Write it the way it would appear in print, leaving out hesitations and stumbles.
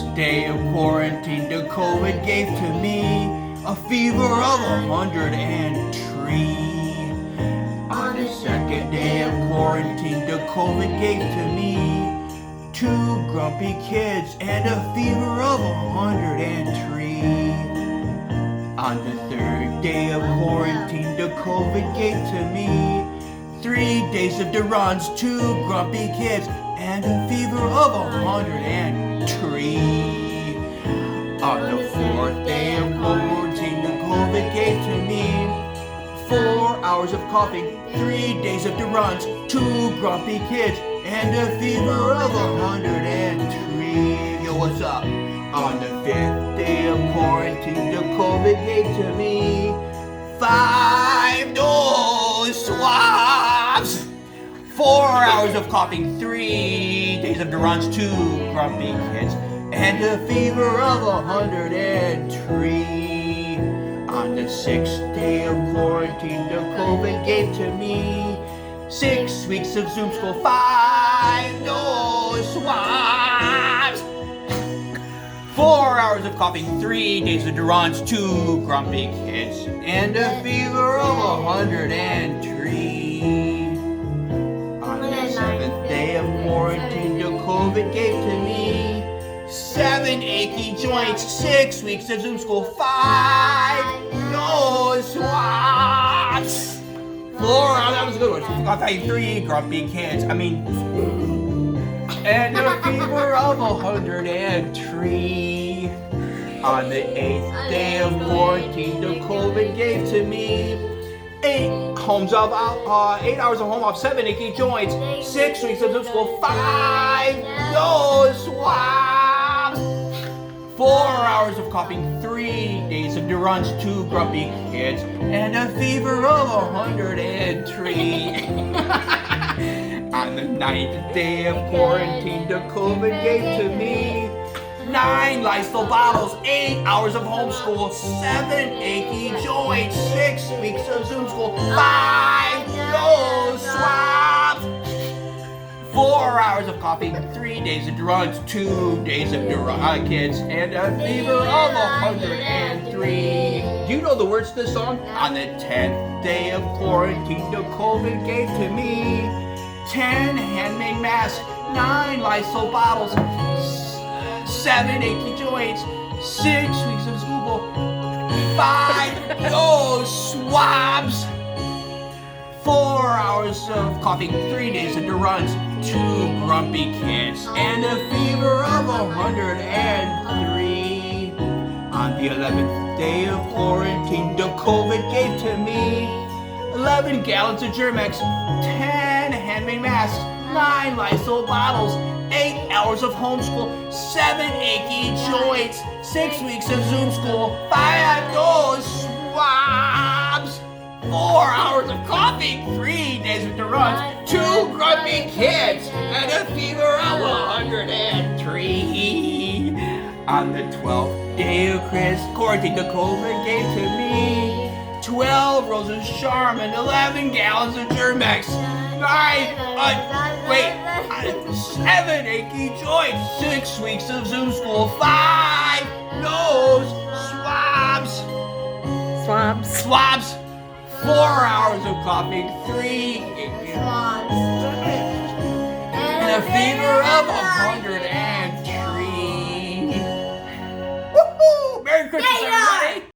first day of quarantine, the COVID gave to me a fever of 103. On the second day of quarantine, the COVID gave to me two grumpy kids and a fever of 103. On the third day of quarantine, the COVID gave to me 3 days of Durans, two grumpy kids, and a fever of 103. On the fourth day of quarantine, the COVID gave to me 4 hours of coughing, 3 days of Durans, two grumpy kids, and a fever of 103. Yo, what's up? On the fifth day of quarantine, the COVID gave to me 5 nose swabs, 4 hours of coughing, 3 days of Durans, two grumpy kids, and a fever of 103. On the sixth day of quarantine, the COVID gave to me 6 weeks of Zoom school, 5 nose swabs, 4 hours of coughing, 3 days of Durans, two grumpy kids, and a fever of 103. On the seventh day of quarantine, the COVID gave to me 7 achy joints, 6 weeks of Zoom school, 5 nose swabs, 4, that was a good one, I thought 3 grumpy kids, and a fever of 103. On the 8th day of quarantine, the COVID gave to me 8 hours of home off, 7 achy joints, 6 weeks of school, 5 nose swabs, 4 hours of coughing, 3 days of Durans, two grumpy kids, and a fever of 103. On the 9th day of quarantine, the COVID gave to me 9 Lysol bottles, 8 hours of homeschool, 7 achy joints, 6 weeks of Zoom school, 5 nose swabs, 4 hours of coughing, 3 days of Durans, 2 days of kids, and a fever of 103. Do you know the words to this song? On the 10th day of quarantine, the COVID gave to me 10 handmade masks, 9 Lysol bottles, 7 achy joints, 6 weeks of school, 5 nose swabs, 4 hours of coughing, 3 days of Durans, two grumpy kids, and a fever of 103. On the 11th day of quarantine, the COVID gave to me 11 gallons of Germex, 10 handmade masks, 9 Lysol bottles, 8 hours of homeschool, 7 achy joints, 6 weeks of Zoom school, 5 nose swabs, 4 hours of coffee, 3 days of Durans, two grumpy kids, and a fever of 103. On the 12th day of quarantine, the COVID gave to me 12 rolls of Charmin, 11 gallons of Germex, 7 achy joints, 6 weeks of Zoom school, 5 nose swabs, 4 hours of coughing, 3 and a fever of 103.